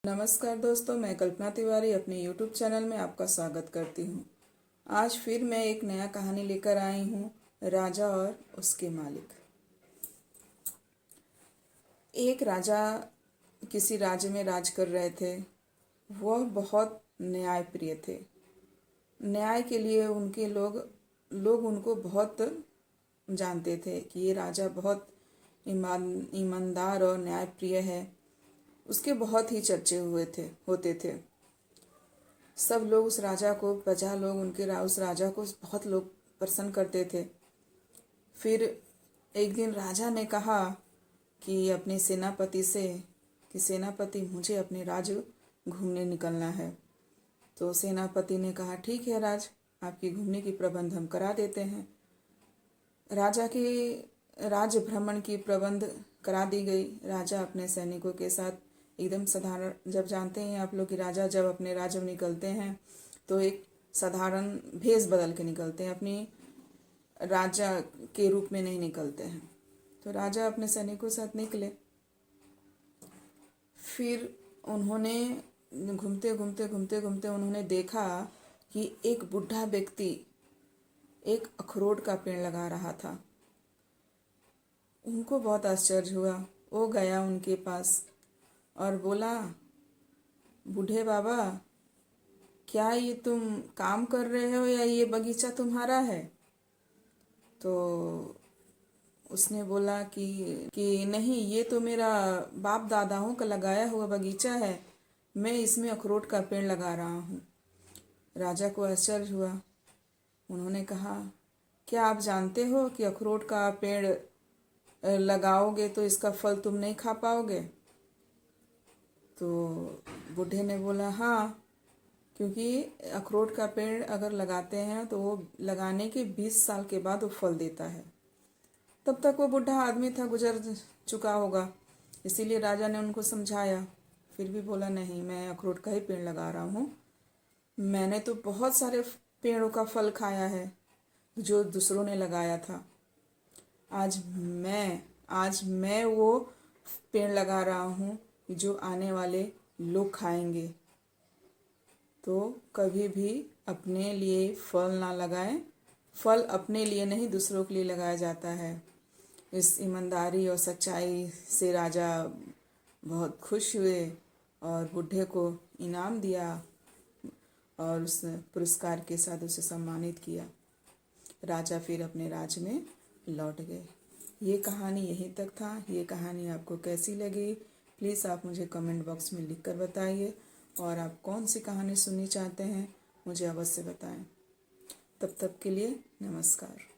नमस्कार दोस्तों, मैं कल्पना तिवारी अपने YouTube चैनल में आपका स्वागत करती हूँ। आज फिर मैं एक नया कहानी लेकर आई हूँ, राजा और उसके मालिक। एक राजा किसी राज्य में राज कर रहे थे। वह बहुत न्यायप्रिय थे। न्याय के लिए उनके लोग उनको बहुत जानते थे कि ये राजा बहुत ईमानदार और न्यायप्रिय है। उसके बहुत ही चर्चे होते थे। सब लोग उस राजा को, प्रजा लोग उस राजा को बहुत लोग पसंद करते थे। फिर एक दिन राजा ने कहा कि अपने सेनापति से कि सेनापति, मुझे अपने राज्य घूमने निकलना है। तो सेनापति ने कहा, ठीक है राज, आपकी घूमने की प्रबंध हम करा देते हैं। राजा की राज्य भ्रमण की प्रबंध करा दी गई। राजा अपने सैनिकों के साथ एकदम साधारण, जब जानते हैं आप लोग कि राजा जब अपने राज्य में निकलते हैं तो एक साधारण भेष बदल के निकलते हैं, अपनी राजा के रूप में नहीं निकलते हैं। तो राजा अपने सैनिकों के साथ निकले। फिर उन्होंने घूमते उन्होंने देखा कि एक बूढ़ा व्यक्ति एक अखरोट का पेड़ लगा रहा था। उनको बहुत आश्चर्य हुआ। वो गया उनके पास और बोला, बूढ़े बाबा, क्या ये तुम काम कर रहे हो या ये बगीचा तुम्हारा है? तो उसने बोला कि नहीं, ये तो मेरा बाप दादाओं का लगाया हुआ बगीचा है, मैं इसमें अखरोट का पेड़ लगा रहा हूँ। राजा को आश्चर्य हुआ। उन्होंने कहा, क्या आप जानते हो कि अखरोट का पेड़ लगाओगे तो इसका फल तुम नहीं खा पाओगे? तो बूढ़े ने बोला, हाँ, क्योंकि अखरोट का पेड़ अगर लगाते हैं तो वो लगाने के 20 साल के बाद वो फल देता है। तब तक वो बूढ़ा आदमी था, गुजर चुका होगा, इसीलिए राजा ने उनको समझाया। फिर भी बोला, नहीं, मैं अखरोट का ही पेड़ लगा रहा हूँ। मैंने तो बहुत सारे पेड़ों का फल खाया है जो दूसरों ने लगाया था। आज मैं वो पेड़ लगा रहा हूँ जो आने वाले लोग खाएंगे। तो कभी भी अपने लिए फल ना लगाएं। फल अपने लिए नहीं, दूसरों के लिए लगाया जाता है। इस ईमानदारी और सच्चाई से राजा बहुत खुश हुए और बूढ़े को इनाम दिया और उस पुरस्कार के साथ उसे सम्मानित किया। राजा फिर अपने राज्य में लौट गए। ये कहानी यहीं तक था। ये कहानी आपको कैसी लगी, प्लीज़ आप मुझे कमेंट बॉक्स में लिख कर बताइए। और आप कौन सी कहानी सुननी चाहते हैं मुझे अवश्य बताएं। तब तक के लिए नमस्कार।